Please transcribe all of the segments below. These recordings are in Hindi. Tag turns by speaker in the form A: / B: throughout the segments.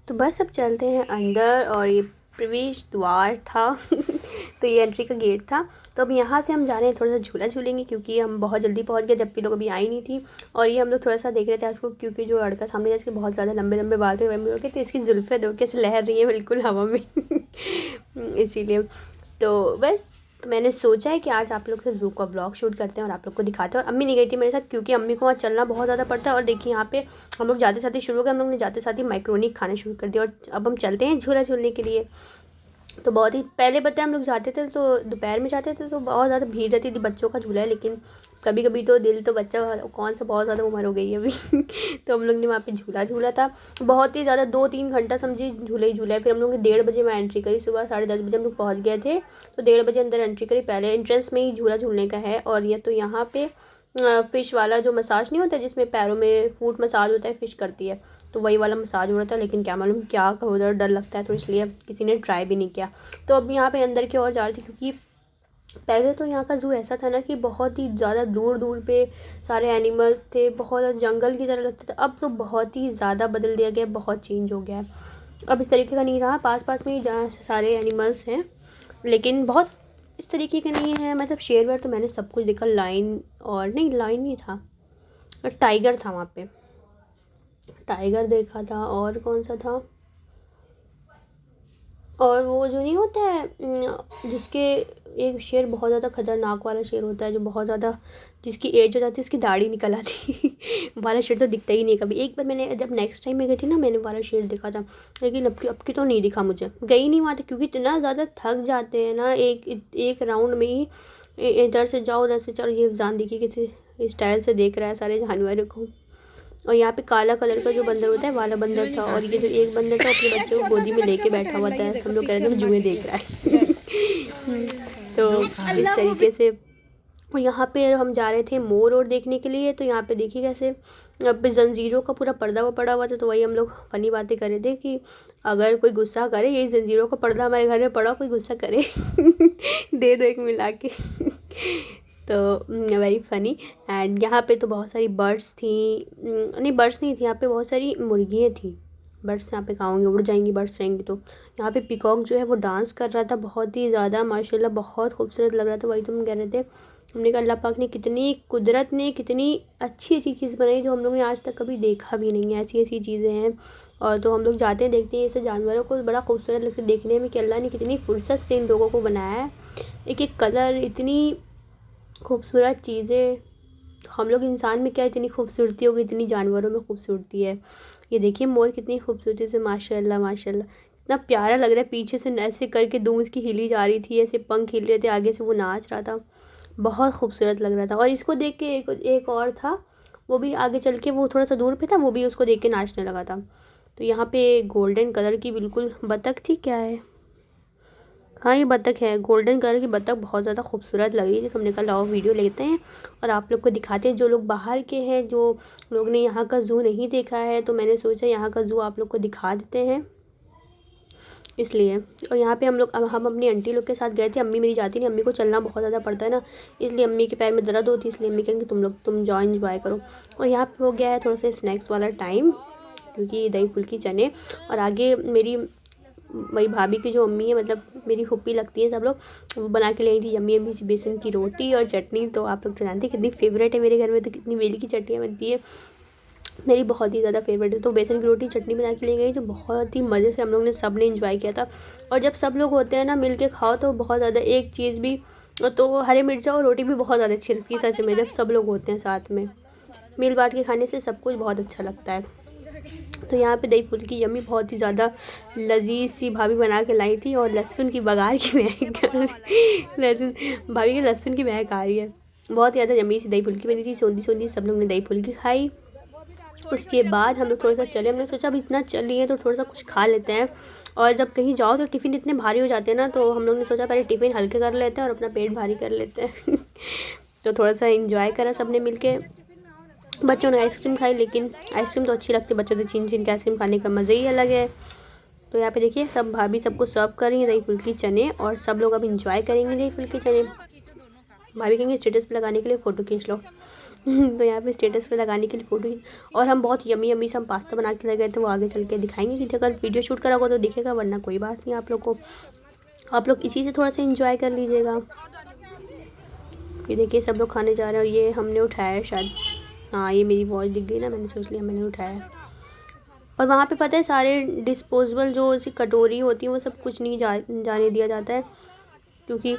A: तो बस अब चलते हैं अंदर और ये प्रवेश द्वार था तो ये एंट्री का गेट था। तो अब यहाँ से हम जा रहे हैं, थोड़ा सा झूला झूलेंगे क्योंकि हम बहुत जल्दी पहुँच गए जबकि लोग अभी आई नहीं थी। और ये हम लोग थोड़ा सा देख रहे थे इसको क्योंकि जो लड़का सामने था इसके बहुत ज़्यादा लंबे लंबे बाल थे वही के, तो इसकी जुल्फ़ें दो कैसे लहर रही है बिल्कुल हवा में इसीलिए तो बस तो मैंने सोचा है कि आज आप लोग से ज़ू का व्लॉग शूट करते हैं और आप लोग को दिखाते हैं। और अम्मी नहीं गई थी मेरे साथ क्योंकि अम्मी को वहाँ चलना बहुत ज़्यादा पड़ता है। और देखिए यहाँ पे हम लोग जाते साथ ही शुरू हो गए, हम लोग ने जाते साथ ही मैक्रोनी खाना शुरू कर दिया। और अब हम चलते हैं झूला झूलने के लिए। तो बहुत ही पहले बताया हम लोग जाते थे तो दोपहर में जाते थे तो बहुत ज़्यादा भीड़ रहती थी, बच्चों का झूला है। लेकिन कभी कभी तो दिल तो बच्चा कौन सा बहुत ज़्यादा उम्र हो गई है अभी तो हम लोग ने वहाँ पे झूला झूला था बहुत ही ज़्यादा, 2-3 घंटा समझिए झूले ही झूला है। फिर हम लोग ने 1:30 बजे में एंट्री करी, सुबह 10:30 बजे हम लोग पहुँच गए थे। तो 1:30 बजे अंदर एंट्री करी, पहले एंट्रेंस में ही झूला झूलने का है। और ये तो यहाँ पे फ़िश वाला जो मसाज नहीं होता जिसमें पैरों में फूट मसाज होता है, फ़िश करती है, तो वही वाला मसाज हो रहा था। लेकिन क्या मालूम क्या उधर डर लगता है तो इसलिए किसी ने ट्राई भी नहीं किया। तो अब यहाँ पे अंदर की ओर जा रही थी क्योंकि पहले तो यहाँ का ज़ू ऐसा था ना कि बहुत ही ज़्यादा दूर दूर पे सारे एनिमल्स थे, बहुत जंगल की तरह लगता था। अब तो बहुत ही ज़्यादा बदल दिया गया, बहुत चेंज हो गया है। अब इस तरीके का नहीं रहा, पास पास में ही जहाँ सारे एनिमल्स हैं लेकिन बहुत इस तरीके के नहीं है। मतलब शेर वेर तो मैंने सब कुछ देखा, लाइन और नहीं, लाइन नहीं था, टाइगर था वहाँ पे, टाइगर देखा था। और कौन सा था, और वो जो नहीं होता है जिसके एक शेर बहुत ज़्यादा खतरनाक वाला शेर होता है जो बहुत ज़्यादा, जिसकी एज हो जाती है उसकी दाढ़ी निकल आती वाला शेर तो दिखता ही नहीं कभी। एक बार मैंने जब नेक्स्ट टाइम मैं गई थी ना मैंने वाला शेर देखा था, लेकिन अब की तो नहीं दिखा, मुझे गई नहीं वहाँ तक क्योंकि इतना ज़्यादा थक जाते हैं ना एक राउंड में ही, इधर से जाओ उधर से चलो। ये जान देखिए किसी स्टाइल से देख रहा है सारे जानवरों को। और यहाँ पे काला कलर का जो बंदर होता है वाला बंदर था, और ये जो एक बंदर था अपने बच्चे को गोदी में लेके बैठा हुआ था, हम लोग कह रहे थे जुए देख रहा है तो इस तरीके से। और यहाँ पे हम जा रहे थे मोर और देखने के लिए, तो यहाँ पे देखिए कैसे अब जंजीरों का पूरा पर्दा पड़ा हुआ था। तो वही हम लोग फनी बातें कर रहे थे कि अगर कोई गुस्सा करे, यही जंजीरों का पर्दा हमारे घर में पड़ा, कोई गुस्सा करे दे दो एक मिला के तो वेरी फ़नी। एंड यहाँ पे तो बहुत सारी बर्ड्स थी, नहीं बर्ड्स नहीं थी यहाँ पे, बहुत सारी मुर्गियाँ थी। बर्ड्स यहाँ पे कहाँ होंगी, उड़ जाएंगी बर्ड्स रहेंगी तो। यहाँ पे पीकॉक जो है वो डांस कर रहा था बहुत ही ज़्यादा, माशाल्लाह बहुत खूबसूरत लग रहा था। वही तो हम कह रहे थे, हमने कहा अल्लाह पाक ने कितनी, कुदरत ने कितनी अच्छी अच्छी चीज़ बनाई जो हम लोगों ने आज तक कभी देखा भी नहीं है, ऐसी ऐसी चीज़ें हैं। और तो हम लोग जाते हैं देखते हैं ऐसे जानवरों को, बड़ा खूबसूरत लगता है देखने में कि अल्लाह ने कितनी फुर्सत से इन लोगों को बनाया है। एक एक कलर, इतनी खूबसूरत चीज़ें। हम लोग इंसान में क्या इतनी खूबसूरती होगी, इतनी जानवरों में खूबसूरती है। ये देखिए मोर कितनी खूबसूरती से, माशाल्लाह माशाल्लाह इतना प्यारा लग रहा है। पीछे से ऐसे करके दूम उसकी हिली जा रही थी, ऐसे पंख हिल रहे थे, आगे से वो नाच रहा था, बहुत खूबसूरत लग रहा था। और इसको देख के एक और था, वो भी आगे चल के, वो थोड़ा सा दूर पे था, वो भी उसको देख के नाचने लगा था। तो यहाँ पे गोल्डन कलर की बिल्कुल बतख थी, क्या है, हाँ ये बतख है, गोल्डन कलर की बतख बहुत ज़्यादा खूबसूरत लग रही थी। तो हमने कहा लाओ वीडियो लेते हैं और आप लोग को दिखाते हैं, जो लोग बाहर के हैं, जो लोग ने यहाँ का ज़ू नहीं देखा है, तो मैंने सोचा यहाँ का ज़ू आप लोग को दिखा देते हैं इसलिए। और यहाँ पे हम अपनी आंटी लोग के साथ गए थे, अम्मी मेरी जाती नहीं, अम्मी को चलना बहुत ज़्यादा पड़ता है ना, इसलिए अम्मी के पैर में दर्द होती है, इसलिए अम्मी कहेंगे तुम जाओ एंजॉय करो। और यहाँ पे हो गया है थोड़ा सा स्नैक्स वाला टाइम क्योंकि दही फुल्की चने, और आगे मेरी वही भाभी की जो अम्मी है, मतलब मेरी फुप्पी लगती है, सब लोग वो बना के ले आई थी यम्मी यम्मी सी बेसन की रोटी और चटनी। तो आप लोग तो जानते हैं कितनी फेवरेट है मेरे घर में, तो कितनी वेली की चटनियाँ बनती है, मेरी बहुत ही ज़्यादा फेवरेट है। तो बेसन की रोटी चटनी बना के ले गई, तो बहुत ही मज़े से हम लोग ने सब ने इंजॉय किया था। और जब सब लोग होते हैं ना मिल के खाओ तो बहुत ज़्यादा, एक चीज़ भी तो हरे मिर्चा और रोटी भी बहुत ज़्यादा अच्छी लगती है सच में, जब सब लोग होते हैं साथ में मिल बांट के खाने से सब कुछ बहुत अच्छा लगता है। तो यहाँ पे दही फुल्की यम्मी बहुत ही ज़्यादा लजीज सी भाभी बना के लाई थी, और लहसुन की बघार की महक लहसुन, भाभी के लहसुन की महक आ रही है, बहुत ज़्यादा यम्मी सी दही फुल्की बनी थी, सोंधी सोंधी सब लोग ने दही फुल्की खाई। उसके बाद हम लोग थोड़ा सा चले, हमने सोचा अब इतना चल रही है तो थोड़ा सा कुछ खा लेते हैं। और जब कहीं जाओ तो टिफ़िन इतने भारी हो जाते हैं ना, तो हम लोग ने सोचा पहले टिफ़िन हल्के कर लेते हैं और अपना पेट भारी कर लेते हैं तो थोड़ा सा इंजॉय करा सब ने मिल के। बच्चों ने आइसक्रीम खाई, लेकिन आइसक्रीम तो अच्छी लगती है, बच्चों तो छीन छीन के आइसक्रीम खाने का मज़ा ही अलग है। तो यहाँ पे देखिए सब भाभी सबको सर्व कर रही है दही फुल्की चने, और सब लोग अब इंजॉय करेंगे दही फुल्की चने। भाभी कहेंगे स्टेटस पे लगाने के लिए फ़ोटो खींच लो, तो यहाँ पे स्टेटस पे लगाने के लिए फ़ोटो। और हम बहुत यमी यमी से हम पास्ता बना के ले गए थे, वो आगे चल के दिखाएंगे कि अगर वीडियो शूट करा होगा तो दिखेगा, वरना कोई बात नहीं। आप लोग को, आप लोग इसी से थोड़ा सा इंजॉय कर लीजिएगा। ये देखिए सब लोग खाने जा रहे हैं और ये हमने उठाया है शायद, हाँ ये मेरी वॉच दिख गई ना, मैंने सोच लिया मैंने उठाया। और वहाँ पे पता है सारे डिस्पोजेबल जो ऐसी कटोरी होती हैं वो सब कुछ नहीं जाने दिया जाता है, क्योंकि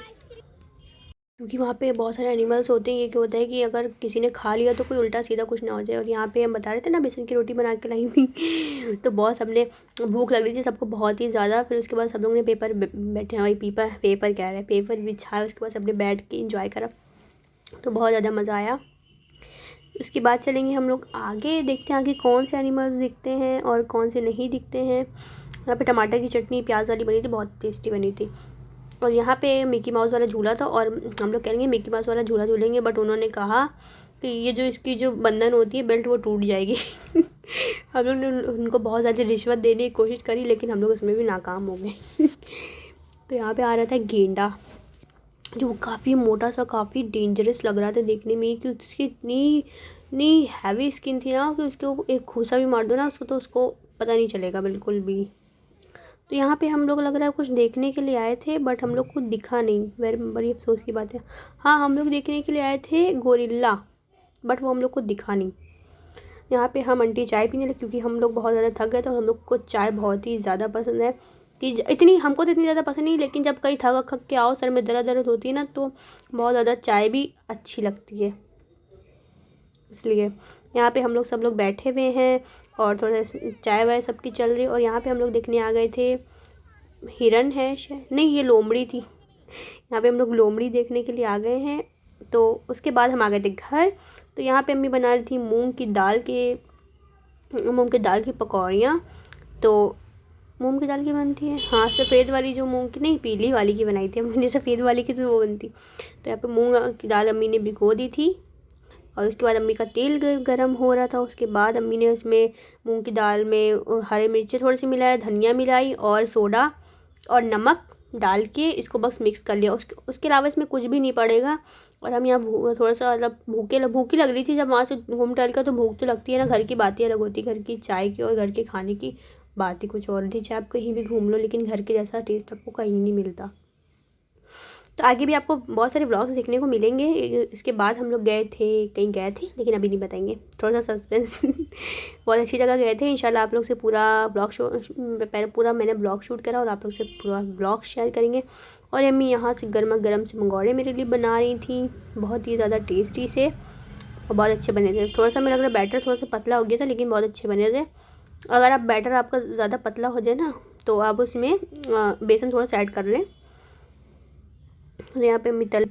A: वहाँ पे बहुत सारे एनिमल्स होते हैं। ये क्या होता है कि अगर किसी ने खा लिया तो कोई उल्टा सीधा कुछ ना हो जाए। और यहाँ पे हम बता रहे थे ना बेसन की रोटी बना के लाई थी तो बहुत सबने भूख लग रही थी सबको बहुत ही ज़्यादा। फिर उसके बाद सब लोगों ने बैठे वही पेपर कह रहे हैं, पेपर बिछाया, उसके बाद सबने बैठ के इंजॉय करा, तो बहुत ज़्यादा मज़ा आया। उसके बाद चलेंगे हम लोग आगे, देखते हैं आगे कौन से एनिमल्स दिखते हैं और कौन से नहीं दिखते हैं। यहाँ पे टमाटर की चटनी प्याज वाली बनी थी, बहुत टेस्टी बनी थी। और यहाँ पे मिकी माउस वाला झूला था और हम लोग कहेंगे मिकी माउस वाला झूला झूलेंगे, बट उन्होंने कहा कि ये जो इसकी जो बंधन होती है बेल्ट वो टूट जाएगी हम लोग ने उनको बहुत ज़्यादा रिश्वत देने की कोशिश करी, लेकिन हम लोग उसमें भी नाकाम हो गए तो यहाँ पे आ रहा था गेंडा, जो काफ़ी मोटा सा, काफ़ी डेंजरस लग रहा था देखने में, कि उसकी इतनी हैवी स्किन थी ना कि उसको एक घूसा भी मार दो ना उसको तो उसको पता नहीं चलेगा बिल्कुल भी। तो यहाँ पे हम लोग लग रहा है कुछ देखने के लिए आए थे, बट हम लोग को दिखा नहीं, बड़ी अफसोस की बात है। हाँ हम लोग देखने के लिए आए थे गोरिल्ला, बट वो हम लोग को दिखा नहीं। यहाँ पे हम आंटी चाय पीने लगे, क्योंकि हम लोग बहुत ज़्यादा थक गए, तो हम लोग को चाय बहुत ही ज़्यादा पसंद है। कि इतनी हमको तो इतनी ज़्यादा पसंद नहीं, लेकिन जब कहीं थक के आओ, सर में दर्द होती है ना, तो बहुत ज़्यादा चाय भी अच्छी लगती है, इसलिए यहाँ पे हम लोग सब लोग बैठे हुए हैं और थोड़ा चाय वाय सबकी चल रही। और यहाँ पे हम लोग देखने आ गए थे, हिरन है शायद, नहीं ये लोमड़ी थी। यहाँ पे हम लोग लोमड़ी देखने के लिए आ गए हैं। तो उसके बाद हम आ गए थे घर। तो यहाँ पे अम्मी बना रही थी मूंग की दाल की पकौड़ियाँ। तो मूंग की दाल की बनती है, हाँ सफ़ेद वाली जो मूंग की, नहीं पीली वाली की बनाई थी हमने, सफ़ेद वाली की तो वो बनती। तो यहाँ पे मूंग की दाल अम्मी ने भिगो दी थी और उसके बाद अम्मी का तेल गरम हो रहा था। उसके बाद अम्मी ने उसमें मूंग की दाल में हरी मिर्ची थोड़ी सी मिलाया, धनिया मिलाई और सोडा और नमक डाल के इसको बस मिक्स कर लिया। उसके अलावा इसमें कुछ भी नहीं पड़ेगा। और हम यहाँ थोड़ा सा मतलब भूखी लग रही थी, जब वहाँ से घूम टहल कर, तो भूख तो लगती है ना, घर की बात ही अलग होती है, घर की चाय की और घर के खाने की बात ही कुछ और थी। चाहे आप कहीं भी घूम लो, लेकिन घर के जैसा टेस्ट आपको कहीं नहीं मिलता। तो आगे भी आपको बहुत सारे व्लॉग्स देखने को मिलेंगे। इसके बाद हम लोग कहीं गए थे, लेकिन अभी नहीं बताएंगे, थोड़ा सा सस्पेंस बहुत अच्छी जगह गए थे। इंशाल्लाह आप लोग से पूरा मैंने ब्लॉग शूट करा और आप लोग से पूरा ब्लॉग शेयर करेंगे। और अम्मी यहाँ से गर्मा गर्म से मंगौड़े मेरे लिए बना रही थी, बहुत ही ज़्यादा टेस्टी से और बहुत अच्छे बने थे। थोड़ा सा मेरा लग रहा बैटर थोड़ा सा पतला हो गया था, लेकिन बहुत अच्छे बने थे। अगर आप बैटर आपका ज़्यादा पतला हो जाए ना, तो आप उसमें बेसन थोड़ा सा ऐड कर लें। यहाँ पे मितल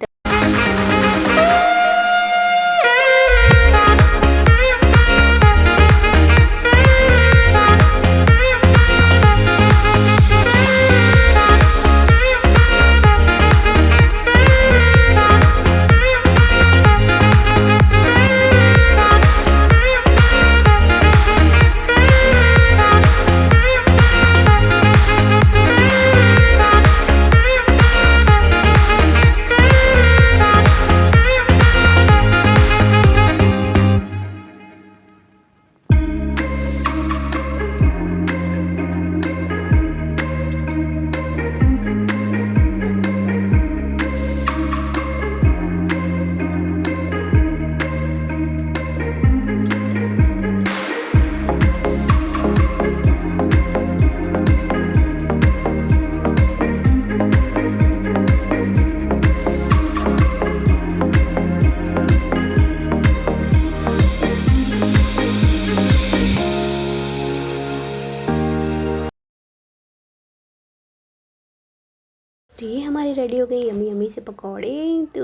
A: तो ये हमारे रेडी हो गए यमी यमी से पकौड़े, तो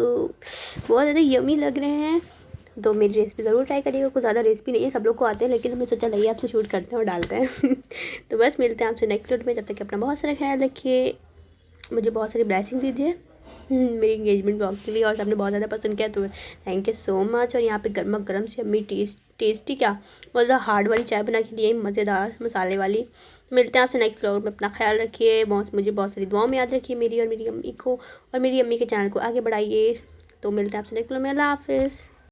A: बहुत ज़्यादा यमी लग रहे हैं। तो मेरी रेसिपी ज़रूर ट्राई करिएगा। कुछ ज़्यादा रेसिपी नहीं है, सब लोग को आते हैं, लेकिन हमने सोचा लाइए आपसे शूट करते हैं और डालते हैं तो बस मिलते हैं आपसे नेक्स्ट वीडियो में। जब तक अपना बहुत सारा ख्याल रखिए, मुझे बहुत सारी ब्लेसिंग दीजिए मेरी इंगेजमेंट ब्लॉग के लिए, और सबने बहुत ज़्यादा पसंद किया, तो थैंक यू सो मच। और यहाँ पे गर्मा गर्म से अम्मी टेस्टी क्या मतलब हार्ड वाली चाय बना के लिए, मज़ेदार मसाले वाली। मिलते हैं आपसे नेक्स्ट व्लॉग में। अपना ख्याल रखिए, मुझे बहुत सारी दुआओं में याद रखिए, मेरी और मेरी अम्मी को, और मेरी अम्मी के चैनल को आगे बढ़ाइए। तो मिलते हैं आपसे नेक्स्ट व्लॉग में। अल्लाह हाफिज़।